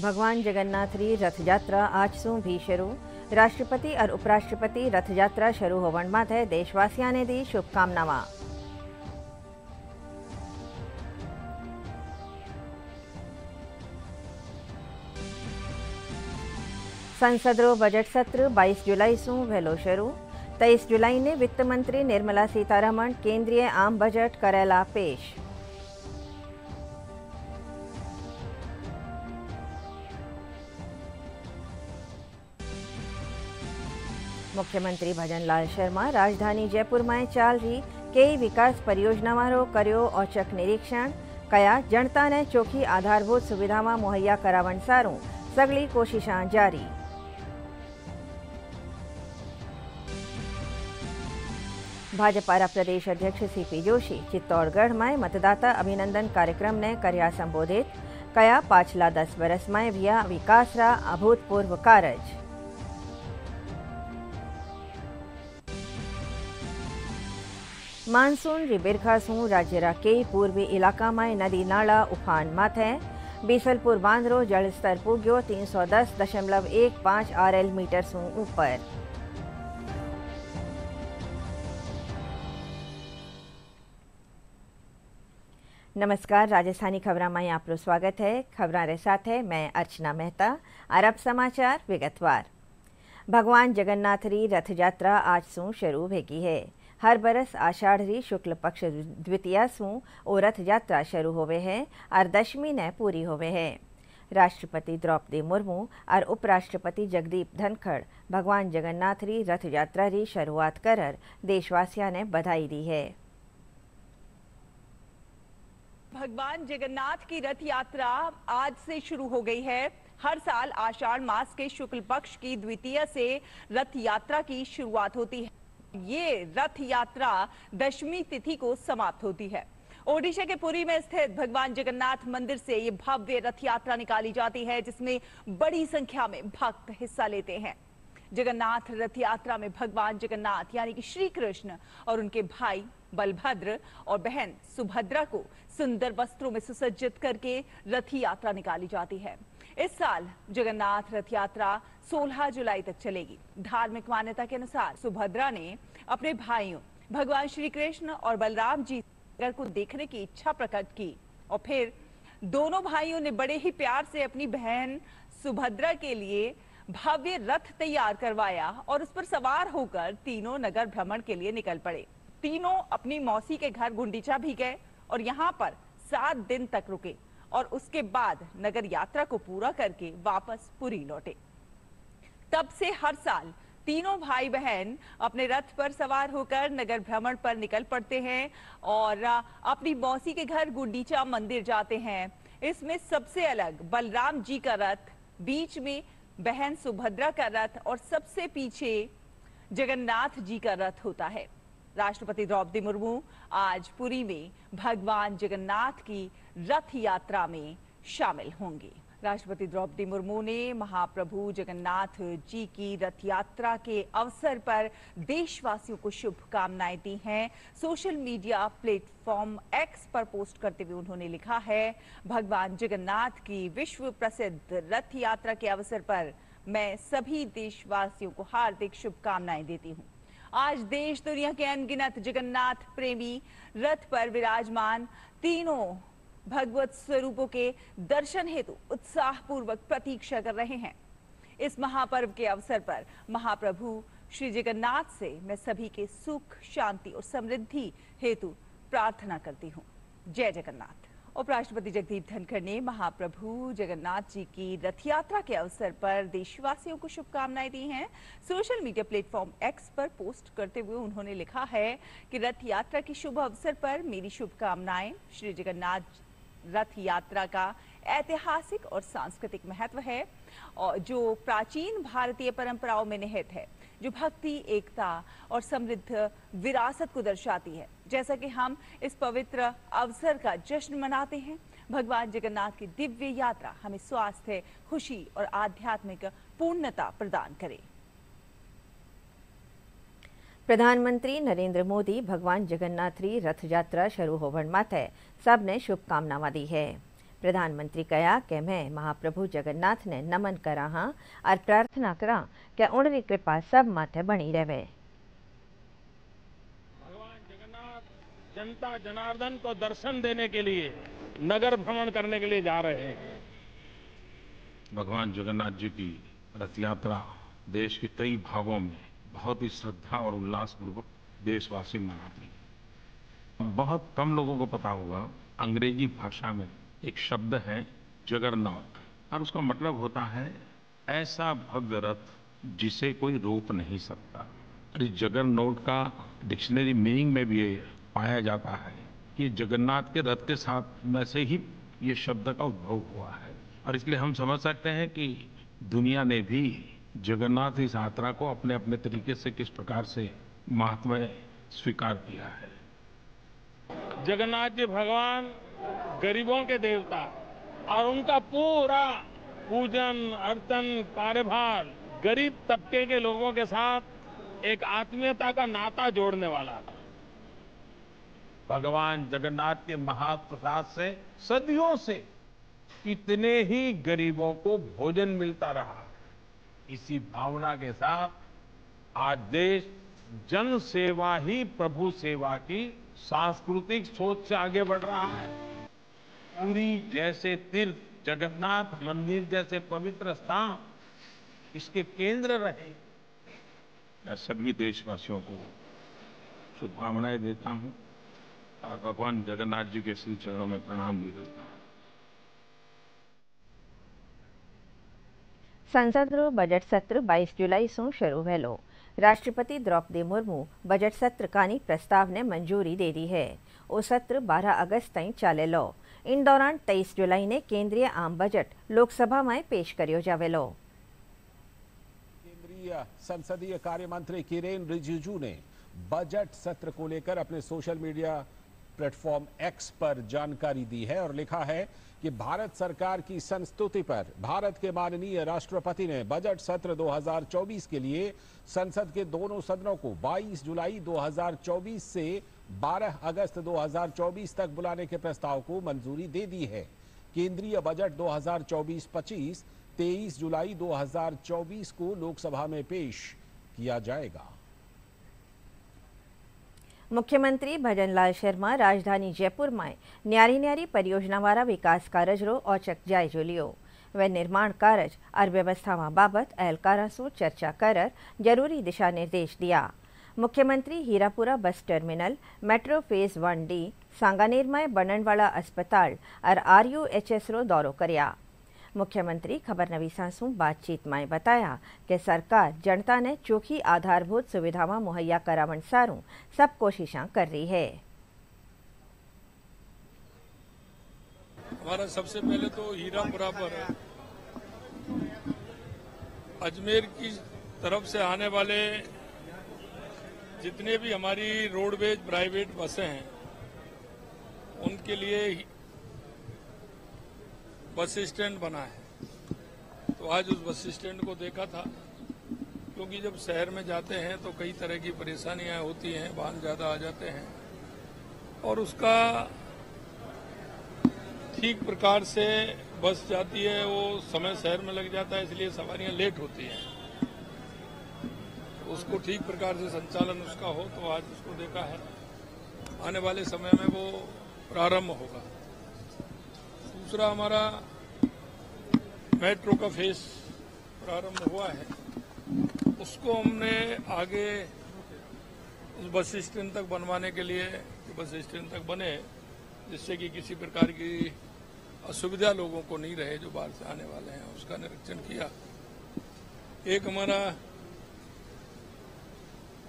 भगवान जगन्नाथ री रथ यात्रा आज सू भी शुरू। राष्ट्रपति और उपराष्ट्रपति रथ यात्रा शुरू होवन माथे देशवासियों ने दी शुभकामनावां। संसद रो बजट सत्र 22 जुलाई सू वहेलो शुरू। 23 जुलाई ने वित्त मंत्री निर्मला सीतारमण केंद्रीय आम बजट करेला पेश। मुख्यमंत्री भजन लाल शर्मा राजधानी जयपुर में चाल रही कई विकास परियोजनाओं कर्यो औचक निरीक्षण। कया जनता ने चोखी आधारभूत सुविधा मुहैया करावन सारू सगली कोशिशां जारी। भाजपा प्रदेश अध्यक्ष सीपी जोशी चित्तौड़गढ़ में मतदाता अभिनंदन कार्यक्रम ने कर्या संबोधित। कया पाछला 10 वर्ष में भैया विकास रा अभूतपूर्व कारज। मानसून री बिरखा सू राज्य रा कई पूर्वी इलाका में नदी नाला उफान माथे। बीसलपुर बांधरो जलस्तर पुग्यो 310.15 RL मीटर सू ऊपर। नमस्कार, राजस्थानी खबरों में आपको स्वागत है। खबरों के साथ है मैं अर्चना मेहता। अरब समाचार विगतवार। भगवान जगन्नाथ री रथ यात्रा आज सू शुरू होगी है। हर बरस आषाढ़ री शुक्ल पक्ष द्वितीया सू ओ रथ यात्रा शुरू होवे है और दशमी ने पूरी होवे है। राष्ट्रपति द्रौपदी मुर्मू और उपराष्ट्रपति जगदीप धनखड़ भगवान जगन्नाथ री रथ यात्रा री शुरुआत कर देशवासियों ने बधाई दी है। भगवान जगन्नाथ की रथ यात्रा आज से शुरू हो गई है। हर साल आषाढ़ मास के शुक्ल पक्ष की द्वितीया से रथ यात्रा की शुरुआत होती है। ये रथ यात्रा दशमी तिथि को समाप्त होती है। ओडिशा के पुरी में स्थित भगवान जगन्नाथ मंदिर से ये भव्य रथ यात्रा निकाली जाती है, जिसमें बड़ी संख्या में भक्त हिस्सा लेते हैं। जगन्नाथ रथ यात्रा में भगवान जगन्नाथ यानी कि श्री कृष्ण और उनके भाई बलभद्र और बहन सुभद्रा को सुंदर वस्त्रों में सुसज्जित करके रथ यात्रा निकाली जाती है। इस साल जगन्नाथ रथ यात्रा 16 जुलाई तक चलेगी। धार्मिक मान्यता के अनुसार सुभद्रा ने अपने भाइयों भगवान श्री कृष्ण और बलराम जी को देखने की इच्छा प्रकट की और फिर दोनों भाइयों ने बड़े ही प्यार से अपनी बहन सुभद्रा के लिए भव्य रथ तैयार करवाया और उस पर सवार होकर तीनों नगर भ्रमण के लिए निकल पड़े। तीनों अपनी मौसी के घर गुंडीचा भी गए और यहाँ पर 7 दिन तक रुके और उसके बाद नगर यात्रा को पूरा करके वापस पुरी लौटे। तब से हर साल तीनों भाई बहन अपने रथ पर सवार होकर नगर भ्रमण पर निकल पड़ते हैं और अपनी मौसी के घर गुंडीचा मंदिर जाते हैं। इसमें सबसे अलग बलराम जी का रथ, बीच में बहन सुभद्रा का रथ और सबसे पीछे जगन्नाथ जी का रथ होता है। राष्ट्रपति द्रौपदी मुर्मू आज पुरी में भगवान जगन्नाथ की रथ यात्रा में शामिल होंगे। राष्ट्रपति द्रौपदी मुर्मू ने महाप्रभु जगन्नाथ जी की रथ यात्रा के अवसर पर देशवासियों को शुभकामनाएं दी हैं। सोशल मीडिया प्लेटफॉर्म एक्स पर पोस्ट करते हुए उन्होंने लिखा है, भगवान जगन्नाथ की विश्व प्रसिद्ध रथ यात्रा के अवसर पर मैं सभी देशवासियों को हार्दिक शुभकामनाएं देती हूँ। आज देश दुनिया के अनगिनत जगन्नाथ प्रेमी रथ पर विराजमान तीनों भगवत स्वरूपों के दर्शन हेतु उत्साहपूर्वक प्रतीक्षा कर रहे हैं। इस महापर्व के अवसर पर महाप्रभु श्री जगन्नाथ से मैं सभी के सुख, शांति और समृद्धि हेतु प्रार्थना करती हूँ। जय जगन्नाथ। उपराष्ट्रपति जगदीप धनखड़ ने महाप्रभु जगन्नाथ जी की रथ यात्रा के अवसर पर देशवासियों को शुभकामनाएं दी हैं। सोशल मीडिया प्लेटफॉर्म एक्स पर पोस्ट करते हुए उन्होंने लिखा है कि रथ यात्रा की शुभ अवसर पर मेरी शुभकामनाएं। श्री जगन्नाथ रथ यात्रा का ऐतिहासिक और सांस्कृतिक महत्व है और जो प्राचीन भारतीय परंपराओं में निहित है, जो भक्ति, एकता और समृद्ध विरासत को दर्शाती है। जैसा कि हम इस पवित्र अवसर का जश्न मनाते हैं, भगवान जगन्नाथ की दिव्य यात्रा हमें स्वास्थ्य, खुशी और आध्यात्मिक पूर्णता प्रदान करे। प्रधानमंत्री नरेंद्र मोदी भगवान जगन्नाथ री रथ यात्रा शुरू होवन माथे सबने शुभकामनावां दी है। प्रधानमंत्री कहा कि मैं महाप्रभु जगन्नाथ ने नमन करा हाँ और प्रार्थना करा कि उनकी कृपा सब माथे बनी रहे। भगवान जगन्नाथ जनता जनार्दन को दर्शन देने के लिए नगर भ्रमण करने के लिए जा रहे हैं। भगवान जगन्नाथ जी की रथ यात्रा देश के कई भागों में बहुत ही श्रद्धा और उल्लास पूर्वक देशवासी मनाते हैं। बहुत कम लोगों को पता होगा, अंग्रेजी भाषा में एक शब्द है जगरनॉट, और उसका मतलब होता है ऐसा भव्य रथ जिसे कोई रोक नहीं सकता। और इस जगरनॉट का डिक्शनरी मीनिंग में भी ये पाया जाता है कि जगन्नाथ के रथ के साथ में से ही ये शब्द का उद्भव हुआ है। और इसलिए हम समझ सकते हैं कि दुनिया ने भी जगन्नाथ इस यात्रा को अपने अपने तरीके से किस प्रकार से महात्म्य स्वीकार किया है। जगन्नाथ जी भगवान गरीबों के देवता और उनका पूरा पूजन अर्चन कार्यभार गरीब तबके के लोगों के साथ एक आत्मीयता का नाता जोड़ने वाला था। भगवान जगन्नाथ के महाप्रसाद से सदियों से कितने ही गरीबों को भोजन मिलता रहा। इसी भावना के साथ आज देश जन सेवा ही प्रभु सेवा की सांस्कृतिक सोच से आगे बढ़ रहा है। पुरी जैसे तीर्थ, जगन्नाथ मंदिर जैसे पवित्र स्थान इसके केंद्र रहे। मैं सभी देशवासियों को शुभकामनाएं देता हूं और भगवान जगन्नाथ जी के श्री चरणों में प्रणाम भी करता हूं। संसदरो बजट सत्र 22 जुलाई से शुरू भेलो। राष्ट्रपति द्रौपदी मुर्मू बजट सत्र कानी प्रस्ताव ने मंजूरी दे दी है। वो सत्र 12 अगस्त तक चालेलो। इन दौरान 23 जुलाई ने केंद्रीय आम बजट लोकसभा में पेश करियो जावेलो। केंद्रीय संसदीय कार्य मंत्री किरेन रिजिजू ने बजट सत्र को लेकर अपने सोशल मीडिया प्लेटफॉर्म एक्स पर जानकारी दी है और लिखा है कि भारत सरकार की संस्तुति पर भारत के माननीय राष्ट्रपति ने बजट सत्र 2024 के लिए संसद के दोनों सदनों को 22 जुलाई 2024 से 12 अगस्त 2024 तक बुलाने के प्रस्ताव को मंजूरी दे दी है। केंद्रीय बजट 2024-25 23 जुलाई 2024 को लोकसभा में पेश किया जाएगा। मुख्यमंत्री भजनलाल शर्मा राजधानी जयपुर में न्यारी न्यारी परियोजना वाला विकास कार्यरो औचक जायजो लियो। वे निर्माण कार्य और व्यवस्था बाबत एहलकारा से चर्चा कर जरूरी दिशा निर्देश दिया। मुख्यमंत्री Hirapura bus terminal, metro phase 1D, Sanganer में बनने वाला अस्पताल और RUHS रो दौरो करया। मुख्यमंत्री खबरनवीसा से बातचीत में बताया कि सरकार जनता ने चोखी आधारभूत सुविधा मुहैया करावन सारू सब कोशिशें कर रही है। हमारा सबसे पहले तो हीरापुरा पर अजमेर की तरफ से आने वाले जितने भी हमारी रोडवेज प्राइवेट बसें हैं उनके लिए बस स्टैंड बना है। तो आज उस बस स्टैंड को देखा था, क्योंकि जब शहर में जाते हैं तो कई तरह की परेशानियां होती हैं, वाहन ज्यादा आ जाते हैं और उसका ठीक प्रकार से बस जाती है, वो समय शहर में लग जाता है, इसलिए सवारियां लेट होती हैं। तो उसको ठीक प्रकार से संचालन उसका हो, तो आज उसको देखा है। आने वाले समय में वो प्रारंभ होगा। दूसरा, हमारा मेट्रो का फेस प्रारंभ हुआ है, उसको हमने आगे उस बस स्टैंड तक बनवाने के लिए बस स्टैंड तक बने, जिससे कि किसी प्रकार की असुविधा लोगों को नहीं रहे जो बाहर से आने वाले हैं, उसका निरीक्षण किया। एक हमारा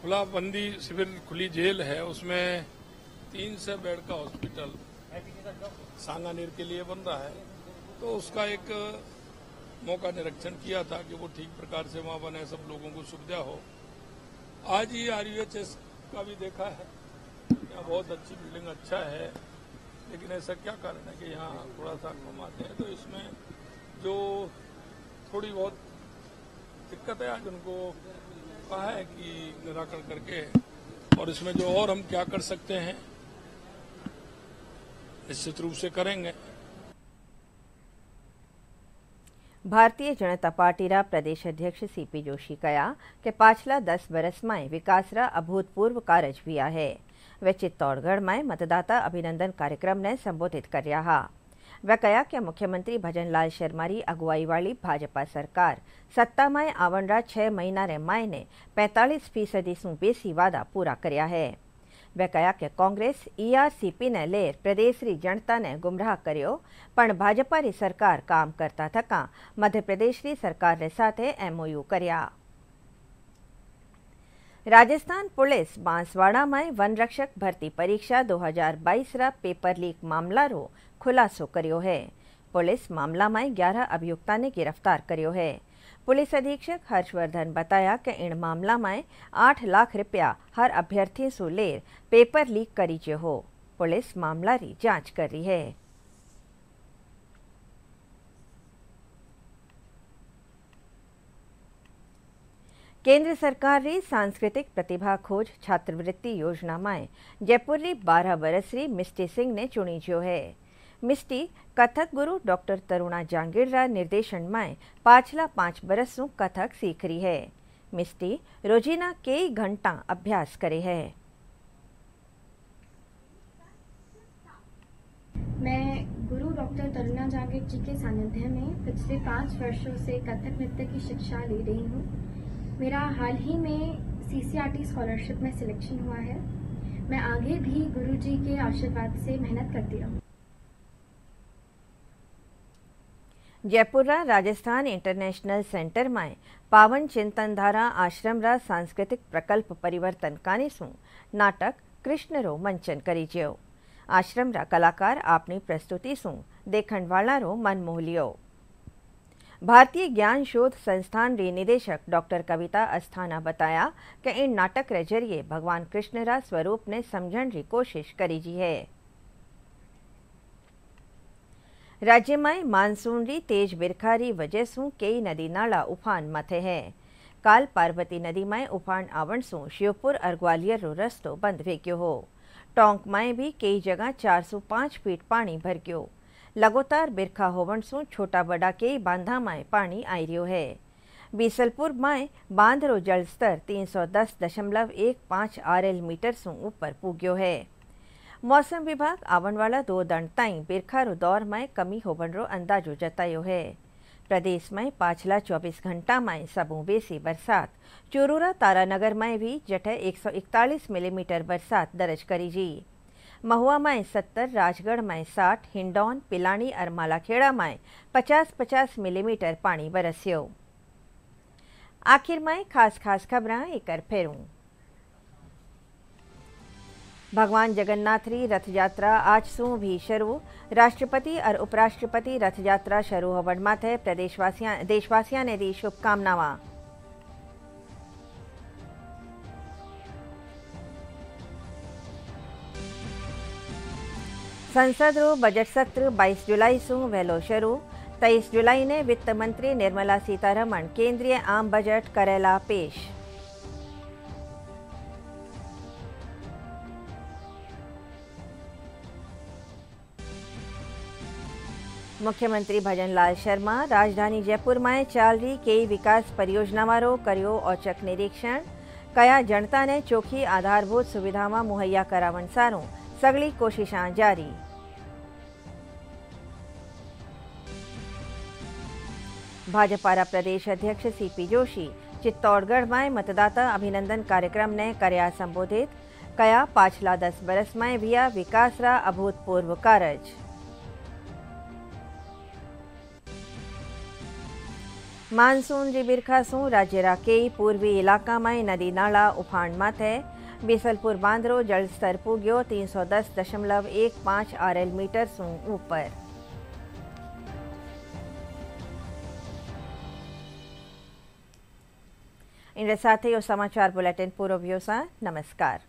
खुला बंदी शिविर खुली जेल है, उसमें 300 बेड का हॉस्पिटल सांगानेर के लिए बन रहा है, तो उसका एक मौका निरीक्षण किया था कि वो ठीक प्रकार से वहां बने, सब लोगों को सुविधा हो। आज ही RUHS का भी देखा है, यहाँ बहुत अच्छी बिल्डिंग अच्छा है, लेकिन ऐसा क्या कारण है कि यहाँ थोड़ा सा कमाते हैं, तो इसमें जो थोड़ी बहुत दिक्कत है आज उनको कहा है कि निराकरण करके, और इसमें जो और हम क्या कर सकते हैं निश्चित रूप से करेंगे। भारतीय जनता पार्टीरा प्रदेश अध्यक्ष सीपी जोशी कया कि पाछला 10 बरस में विकासरा अभूतपूर्व कारज हुआ है। वे चित्तौड़गढ़ में मतदाता अभिनंदन कार्यक्रम ने संबोधित कर्या हा। वे कहा कि मुख्यमंत्री भजनलाल शर्मा री अगुवाई वाली भाजपा सरकार सत्ता में आवनरा 6 महीना रे मायने 45% सु बेसी वादा पूरा कर्या है। वे कहा कि कांग्रेस ERCP ने लेर प्रदेश री जनता ने गुमराह कर्यो, पण भाजपा री सरकार काम करता थका मध्य प्रदेश री सरकार रे साथे MOU कर्या। राजस्थान पुलिस बांसवाड़ा में वन रक्षक भर्ती परीक्षा 2022 रा पेपर लीक मामला रो खुलासो कर्यो है। पुलिस मामला में 11 अभियुक्ता ने गिरफ्तार कर्यो है। पुलिस अधीक्षक हर्षवर्धन बताया कि इन मामला में 8 लाख रुपया हर अभ्यर्थी सु लेर पेपर लीक करी जो हो। पुलिस मामला री जांच कर रही है। केंद्र सरकार री सांस्कृतिक प्रतिभा खोज छात्रवृत्ति योजना में जयपुर री 12 बरस री मिस्टी सिंह ने चुनी जो है। मिस्टी कथक गुरु डॉक्टर तरुणा जांगीररा निर्देशन में पाछला 5 बरस सु कथक सीख रही है। मिस्टी रोजीना कई घंटा अभ्यास करे है। मैं गुरु डॉक्टर तरुणा जांगीर जी के सानिध्य में पिछले 5 वर्षों से कथक नृत्य की शिक्षा ले रही हूँ। मेरा हाल ही में CCRT स्कॉलरशिप में सिलेक्शन हुआ है। मैं आगे भी गुरु जी के आशीर्वाद से मेहनत करती रहूँ। जयपुरा राजस्थान इंटरनेशनल सेंटर में पावन चिंतन धारा आश्रम रा सांस्कृतिक प्रकल्प परिवर्तन कानी सु नाटक कृष्ण रो मंचन करी ज्यो। आश्रम रा कलाकार आपनी प्रस्तुति सु देखण वाला रो मन मोह लियो। भारतीय ज्ञान शोध संस्थान री निदेशक डॉक्टर कविता अस्थाना बताया कि इन नाटक रे जरिए भगवान कृष्ण रा स्वरूप ने समझण री कोशिश करी जी है। राज्य में मानसून री तेज बिरखा री वजह सु कई नदी नाला उफान मथे है। काल पार्वती नदी में उफान आवण सु शिवपुर और ग्वालियर रो रस्तो बंद वे गयो हो। टोंक में भी कई जगह 405 फीट पानी भर गयो। लगातार बिरखा होवण सु छोटा बड़ा कई बांधा में पानी आई रियो है। बीसलपुर में बांध रो जल स्तर 310.15 RL मीटर सु ऊपर पुग्यो है। मौसम विभाग आवन वाला 2 दिन ताई बिरखा रो दौर में कमी होवन रो अंदाजो जतायो है। प्रदेश में पाछला 24 घंटा में सबू बेसी बरसात चूरूरा तारानगर में भी जठे 141 मिलीमीटर बरसात दर्ज करी जी। महुआ में 70, राजगढ़ में 60, हिंडौन, पिलानी और मालाखेड़ा में 50-50 मिलीमीटर पानी बरस्यो। आखिर में खास खबरां एक फेरूं। भगवान जगन्नाथ री रथ यात्रा आज सु भी शुरू। राष्ट्रपति और उपराष्ट्रपति रथ यात्रा शुरू होवन माथे देशवासियों ने दी शुभकामनावां। संसद रो बजट सत्र 22 जुलाई सु वहेलो शुरू। 23 जुलाई ने वित्त मंत्री निर्मला सीतारमण केंद्रीय आम बजट करेला पेश। मुख्यमंत्री भजनलाल शर्मा राजधानी जयपुर में चाल रही कई विकास परियोजनाओं रो कर्यो औचक निरीक्षण। कया जनता ने चोखी आधारभूत सुविधावां मुहैया करावण सारू सगली कोशिशां जारी। भाजपा प्रदेश अध्यक्ष सीपी जोशी चित्तौड़गढ़ में मतदाता अभिनंदन कार्यक्रम ने कर्या संबोधित। कया पाछला 10 बरस में विया विकास रा अभूतपूर्व कारज। मानसून री बिरखा सु राज्य रा कई पूर्वी इलाका में नदी नाला उफान माथे। बीसलपुर बांधरो जल स्तर पुग्यो 310.15 RL मीटर सु ऊपर। इन साथ ही समाचार बुलेटिन पूरो व्यो सा। नमस्कार।